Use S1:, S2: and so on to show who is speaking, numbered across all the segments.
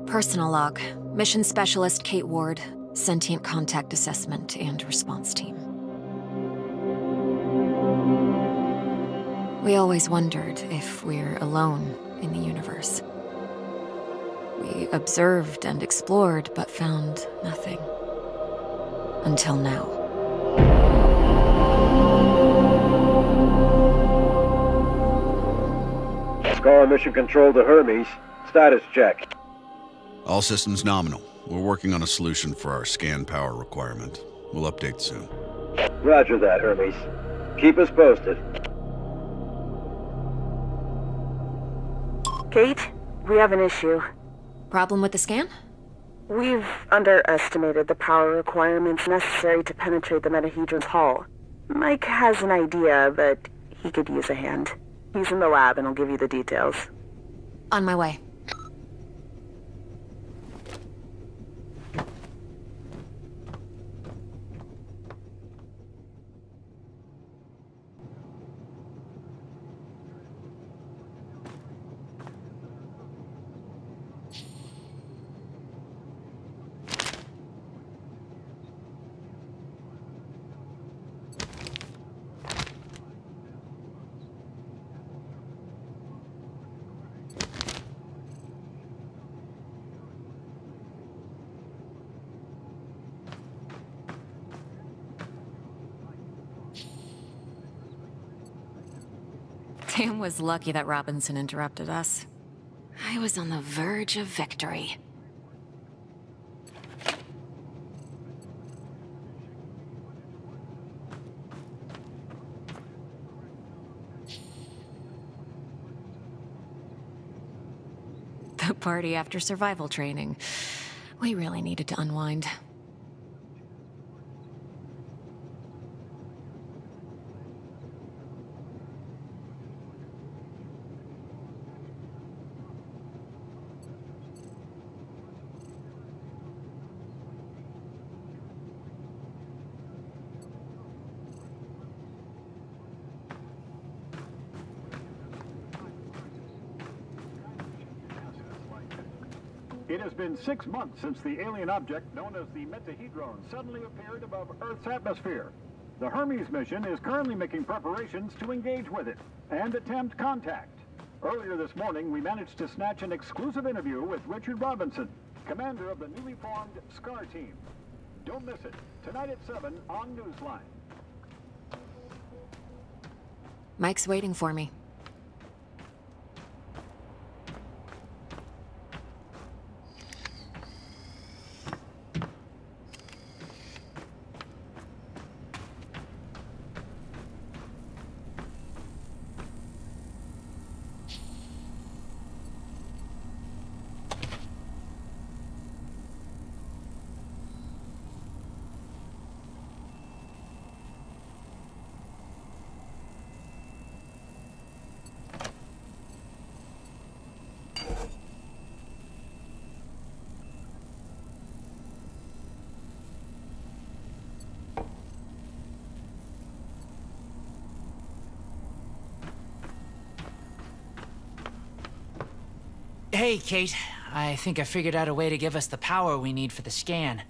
S1: Personal log. Mission Specialist Kate Ward. Sentient Contact Assessment and Response Team. We always wondered if we're alone in the universe. We observed and explored, but found nothing. Until now.
S2: Scar Mission Control to Hermes. Status check.
S3: All systems nominal. We're working on a solution for our scan power requirement. We'll update soon.
S2: Roger that, Hermes. Keep us posted.
S4: Kate, we have an issue.
S1: Problem with the scan?
S4: We've underestimated the power requirements necessary to penetrate the metahedron's hull. Mike has an idea, but he could use a hand. He's in the lab and I'll give you the details.
S1: On my way. Sam was lucky that Robinson interrupted us. I was on the verge of victory. The party after survival training. We really needed to unwind.
S5: It has been 6 months since the alien object known as the Metahedron suddenly appeared above Earth's atmosphere. The Hermes mission is currently making preparations to engage with it and attempt contact. Earlier this morning, we managed to snatch an exclusive interview with Richard Robinson, commander of the newly formed SCAR team. Don't miss it. Tonight at 7 on Newsline.
S1: Mike's waiting for me.
S6: Hey, Kate. I think I figured out a way to give us the power we need for the scan.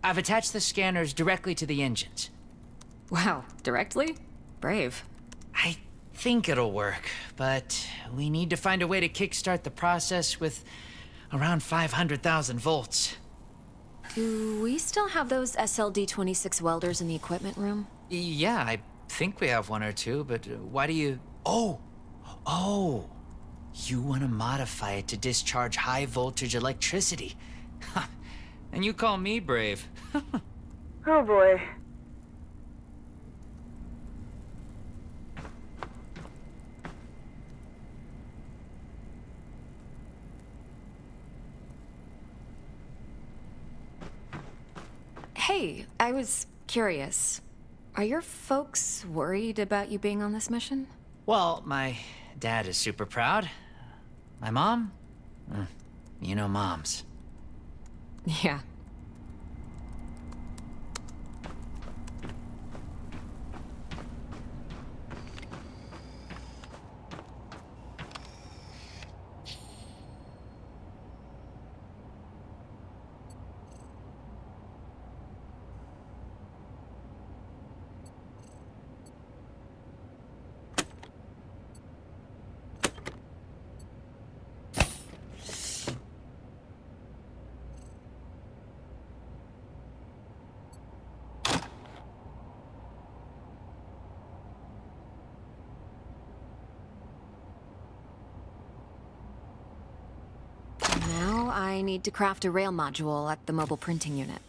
S6: I've attached the scanners directly to the engines.
S1: Wow, directly? Brave.
S6: I think it'll work, but we need to find a way to kickstart the process with around 500,000 volts.
S1: Do we still have those SLD-26 welders in the equipment room?
S6: Yeah, I think we have one or two, but why do you... Oh! You want to modify it to discharge high-voltage electricity. And you call me brave.
S4: Oh boy.
S1: Hey, I was curious. Are your folks worried about you being on this mission?
S6: Well, my dad is super proud. My mom? You know moms.
S1: Yeah. need to craft a rail module at the mobile printing unit.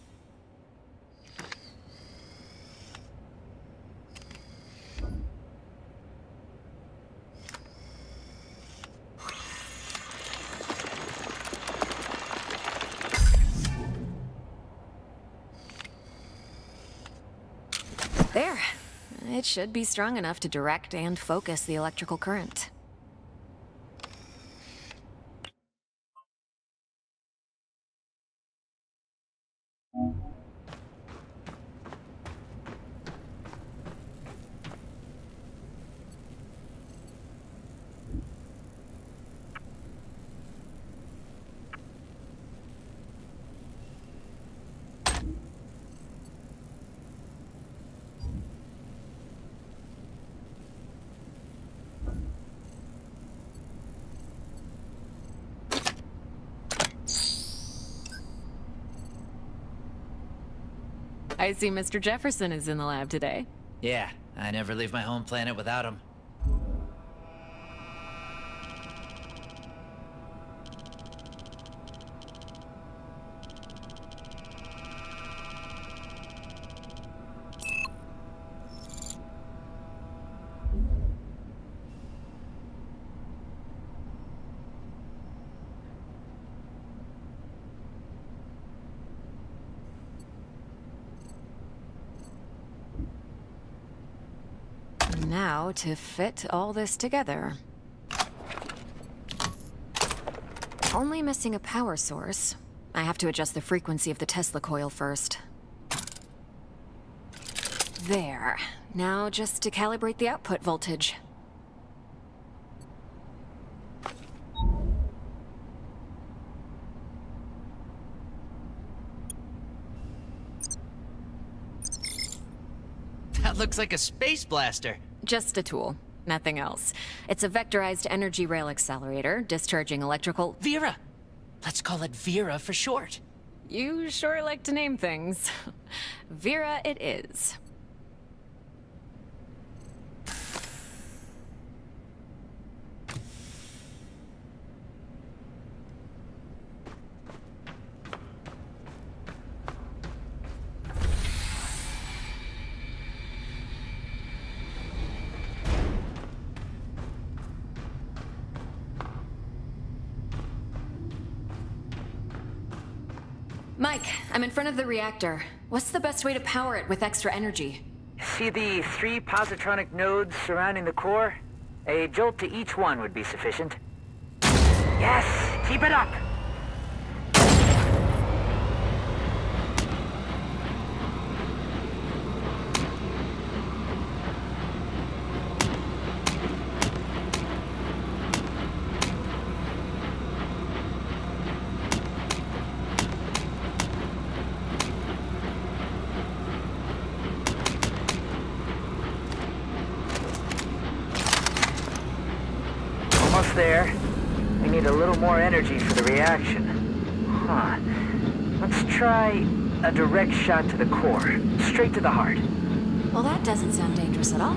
S1: There. It should be strong enough to direct and focus the electrical current. I see Mr. Jefferson is in the lab today.
S6: Yeah, I never leave my home planet without him.
S1: Now, to fit all this together. Only missing a power source. I have to adjust the frequency of the Tesla coil first. There. Now just to calibrate the output voltage.
S6: That looks like a space blaster.
S1: Just a tool, nothing else. It's a vectorized energy rail accelerator, discharging electrical...
S6: Vera! Let's call it Vera for short.
S1: You sure like to name things. Vera it is. Mike, I'm in front of the reactor. What's the best way to power it with extra energy?
S7: See the 3 positronic nodes surrounding the core? A jolt to each one would be sufficient. Yes! Keep it up! Almost there. We need a little more energy for the reaction. Huh. Let's try a direct shot to the core. Straight to the heart.
S1: Well, that doesn't sound dangerous at all.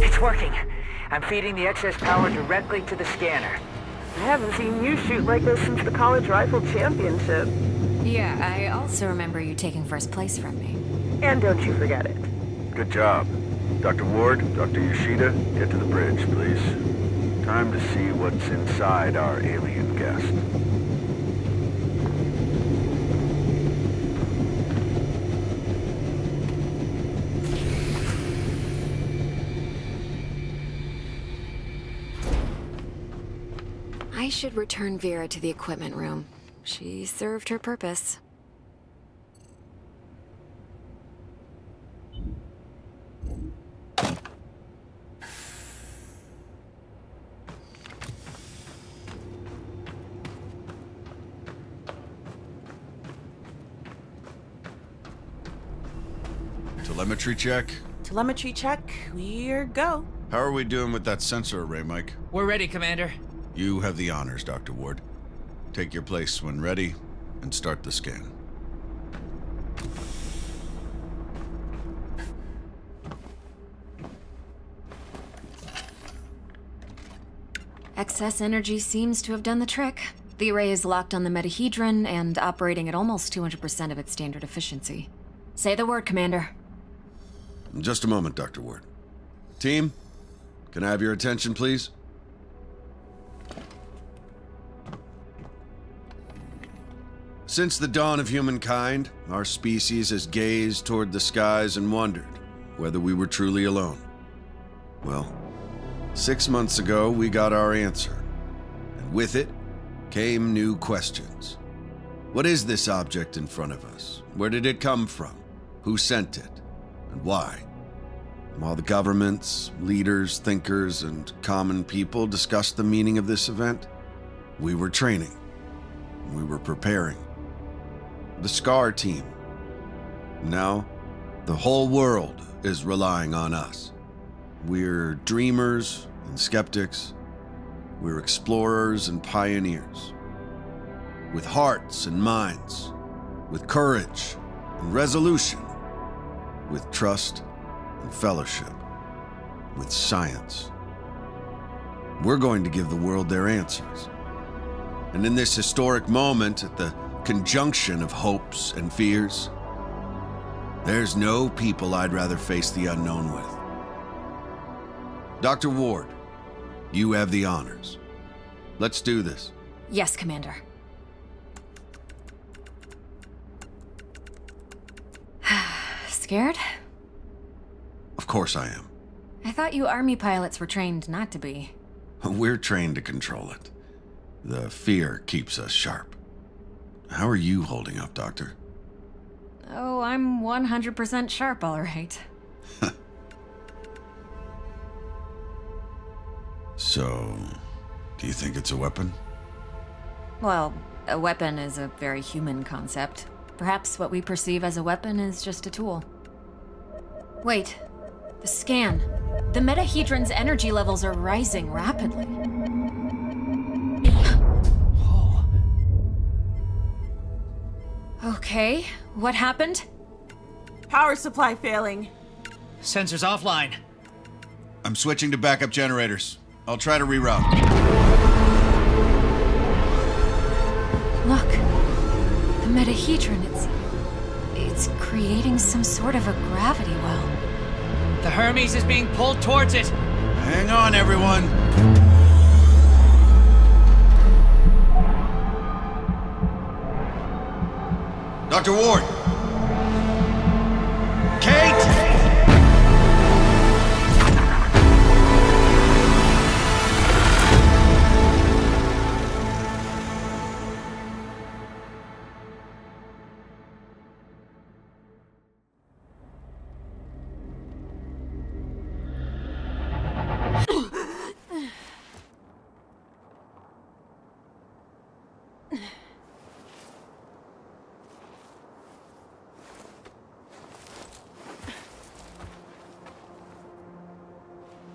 S7: It's working. I'm feeding the excess power directly to the scanner.
S4: I haven't seen you shoot like this since the college rifle championship.
S1: Yeah, I also remember you taking first place from me.
S4: And don't you forget it.
S2: Good job. Dr. Ward, Dr. Yoshida, get to the bridge, please. Time to see what's inside our alien guest.
S1: I should return Vera to the equipment room. She served her purpose.
S3: Telemetry check?
S8: Telemetry check. We're go.
S3: How are we doing with that sensor array, Mike?
S6: We're ready, Commander.
S3: You have the honors, Dr. Ward. Take your place when ready, and start the scan.
S1: Excess energy seems to have done the trick. The array is locked on the metahedron and operating at almost 200% of its standard efficiency. Say the word, Commander.
S3: Just a moment, Dr. Ward. Team, can I have your attention, please? Since the dawn of humankind, our species has gazed toward the skies and wondered whether we were truly alone. Well, 6 months ago, we got our answer. And with it came new questions. What is this object in front of us? Where did it come from? Who sent it? And why? While the governments, leaders, thinkers, and common people discussed the meaning of this event, we were training. We were preparing. The SCAR team. Now, the whole world is relying on us. We're dreamers and skeptics. We're explorers and pioneers. With hearts and minds. With courage and resolution. With trust and fellowship. With science. We're going to give the world their answers. And in this historic moment, at the conjunction of hopes and fears, there's no people I'd rather face the unknown with. Dr. Ward, you have the honors. Let's do this.
S1: Yes, Commander. Scared?
S3: Of course I am.
S1: I thought you Army pilots were trained not to be.
S3: We're trained to control it. The fear keeps us sharp. How are you holding up, Doctor?
S1: Oh, I'm 100% sharp, all right.
S3: So, do you think it's a weapon?
S1: Well, a weapon is a very human concept. Perhaps what we perceive as a weapon is just a tool. Wait, the scan. The metahedron's energy levels are rising rapidly. Okay, what happened?
S8: Power supply failing.
S6: Sensors offline.
S3: I'm switching to backup generators. I'll try to reroute.
S1: Look, the metahedron, it's creating some sort of a gravity well.
S6: The Hermes is being pulled towards it.
S3: Hang on, everyone. Dr. Ward! Kate!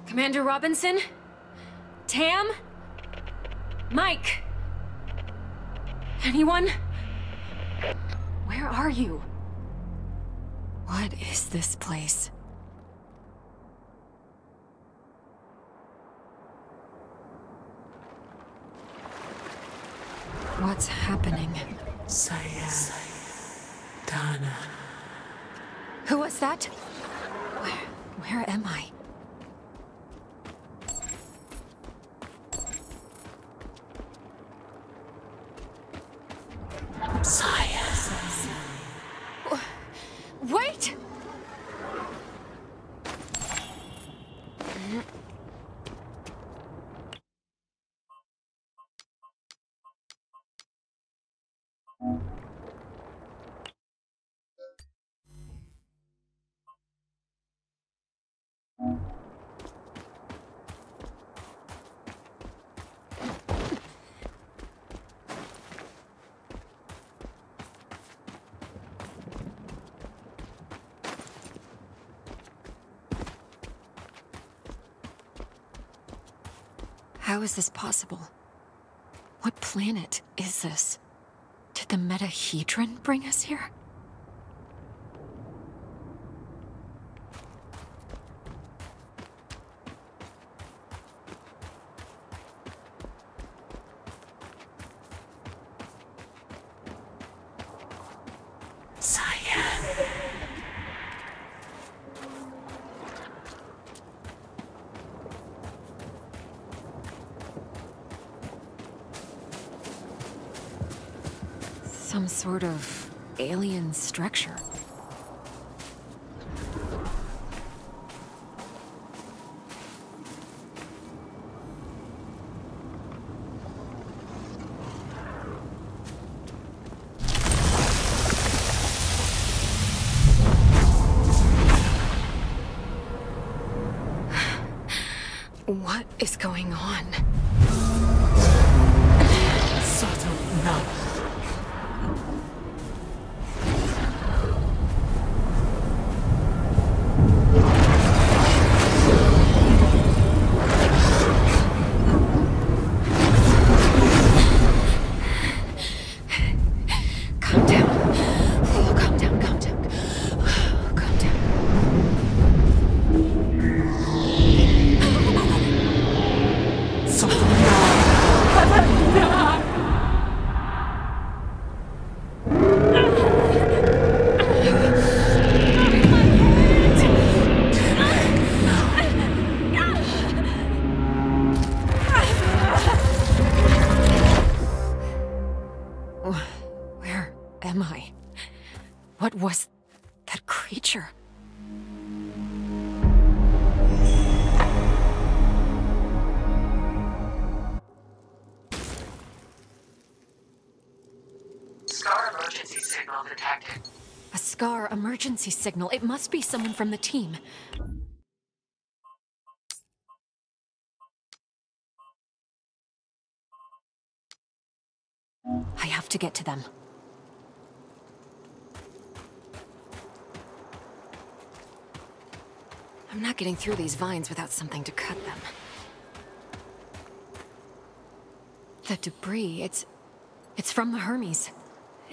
S1: Commander Robinson? Tam? Mike? Anyone? Where are you? What is this place? What's happening?
S8: Dana.
S1: Who was that? Where am I? Wait! How is this possible? What planet is this? Did the metahedron bring us here? Some sort of alien structure.
S9: What is going on?
S8: No.
S9: Calm down. Oh, calm down, calm down. Calm down.
S1: Where am I? What was that creature?
S10: Scar emergency signal detected.
S1: A Scar emergency signal. It must be someone from the team. I have to get to them. I'm not getting through these vines without something to cut them. The debris, it's from the Hermes.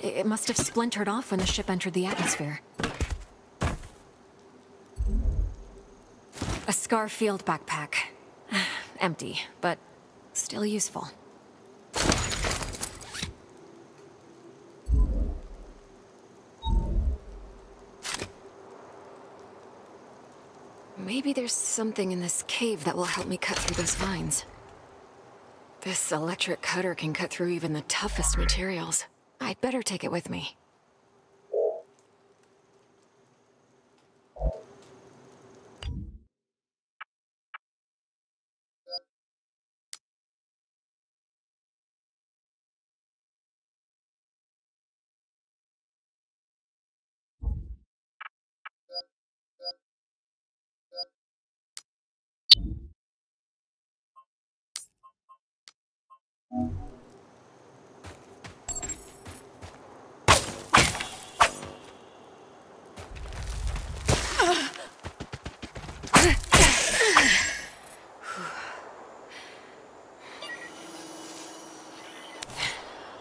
S1: It must have splintered off when the ship entered the atmosphere. A Scar field backpack. Empty, but still useful. Maybe there's something in this cave that will help me cut through those vines. This electric cutter can cut through even the toughest materials. I'd better take it with me.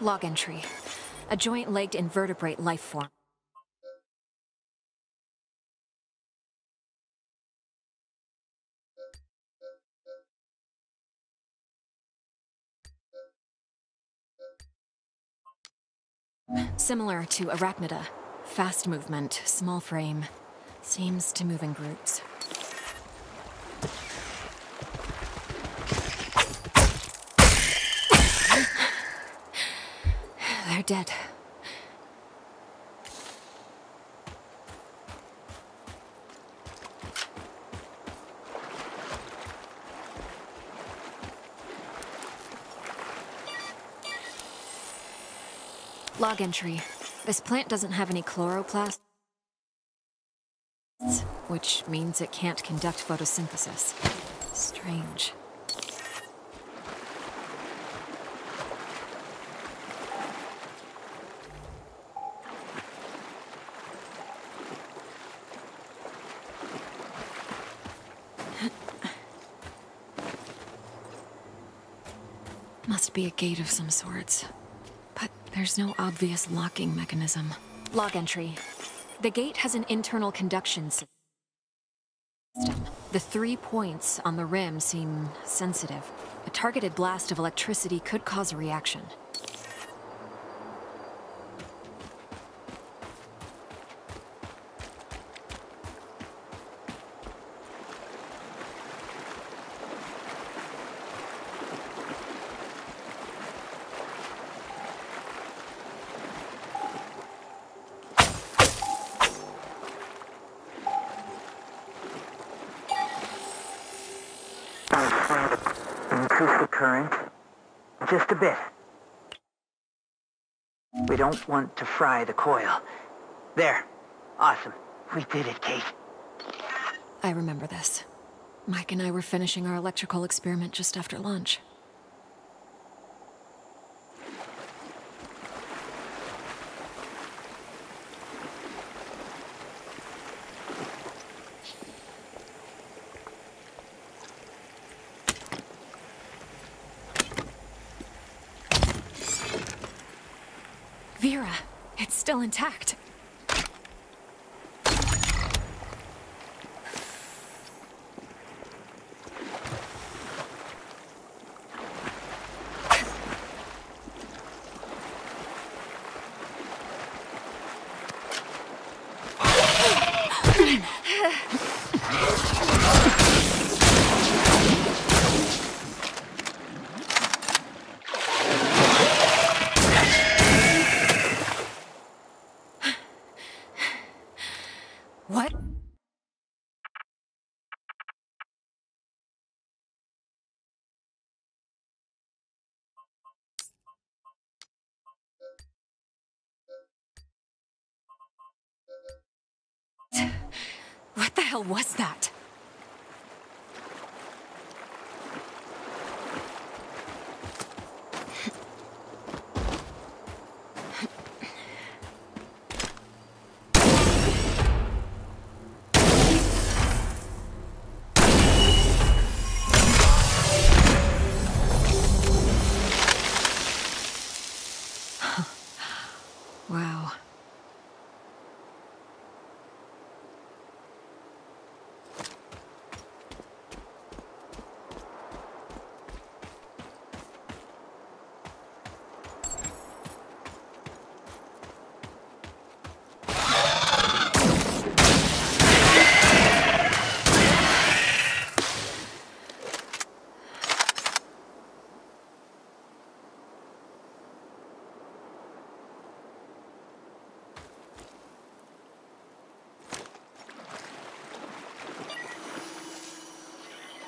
S1: Log entry. A joint-legged invertebrate life form. Similar to arachnida. Fast movement, small frame. Seems to move in groups. They're dead. Log entry. This plant doesn't have any chloroplasts, which means it can't conduct photosynthesis. Strange. Must be a gate of some sorts. But there's no obvious locking mechanism. Log entry. The gate has an internal conduction system. The 3 points on the rim seem sensitive. A targeted blast of electricity could cause a reaction.
S7: Just a bit. We don't want to fry the coil. There. Awesome. We did it, Kate.
S1: I remember this. Mike and I were finishing our electrical experiment just after lunch. Vera, it's still intact. What? What the hell was that? Wow.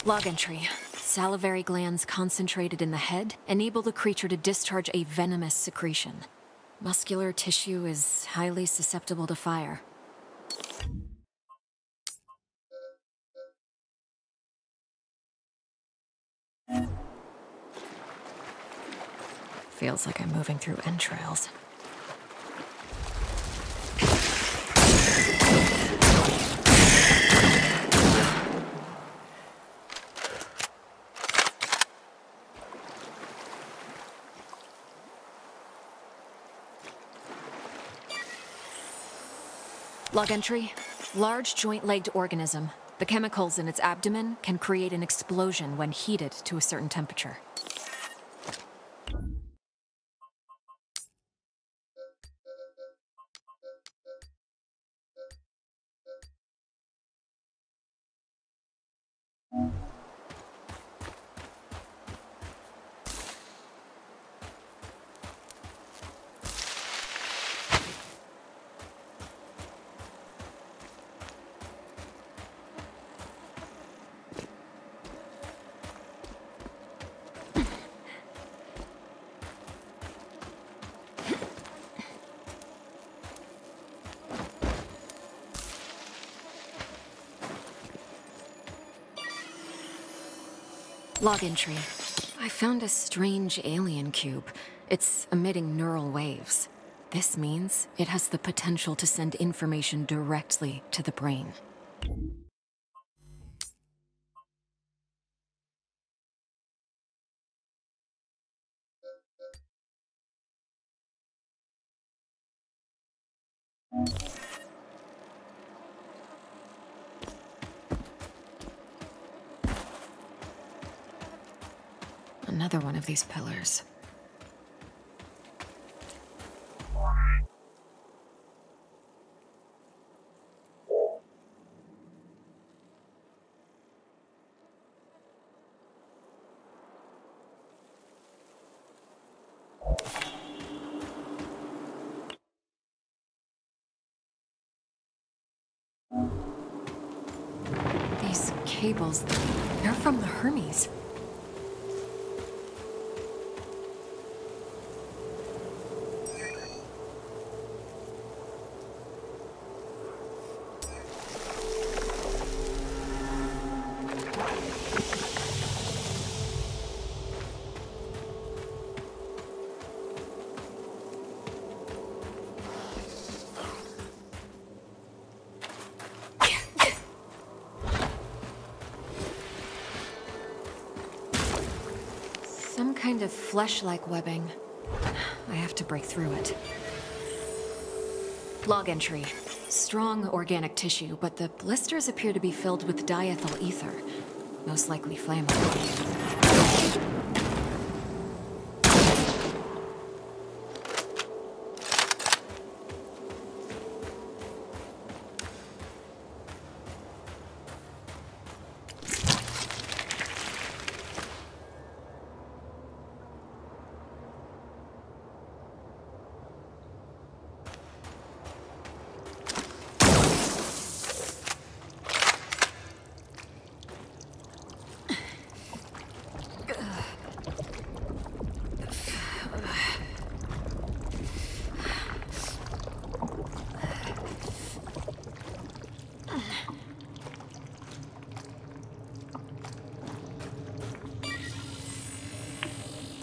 S1: Log entry. Salivary glands concentrated in the head enable the creature to discharge a venomous secretion. Muscular tissue is highly susceptible to fire. Feels like I'm moving through entrails. Log entry. Large joint-legged organism. The chemicals in its abdomen can create an explosion when heated to a certain temperature. Log entry. I found a strange alien cube. It's emitting neural waves. This means it has the potential to send information directly to the brain. Another one of these pillars. These cables, they're from the Hermes. Some kind of flesh-like webbing. I have to break through it. Log entry. Strong organic tissue, but the blisters appear to be filled with diethyl ether. Most likely flammable.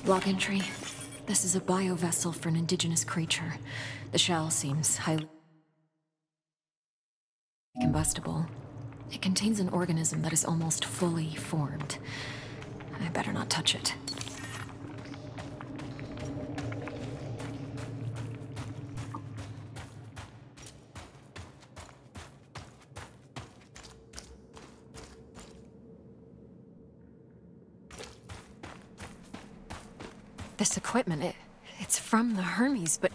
S1: Log entry. This is a biovessel for an indigenous creature. The shell seems highly combustible. It contains an organism that is almost fully formed. I better not touch it. This equipment, it's from the Hermes, but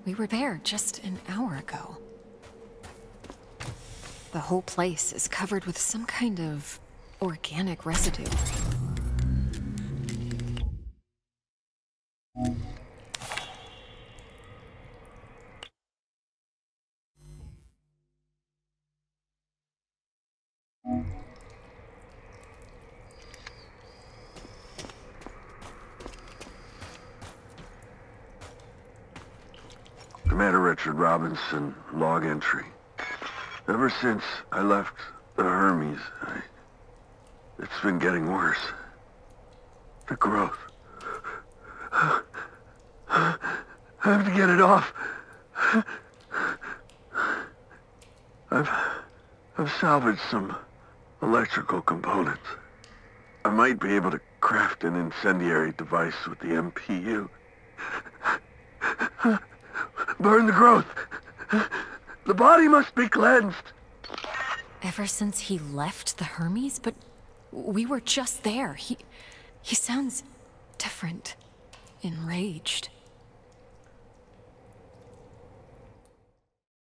S1: we were there just an hour ago. The whole place is covered with some kind of organic residue.
S2: Commander Richard Robinson, log entry. Ever since I left the Hermes, it's been getting worse. The growth. I have to get it off. I've salvaged some electrical components. I might be able to craft an incendiary device with the MPU. Burn the growth. The body must be cleansed.
S1: Ever since he left the Hermes? But we were just there. He sounds different. Enraged.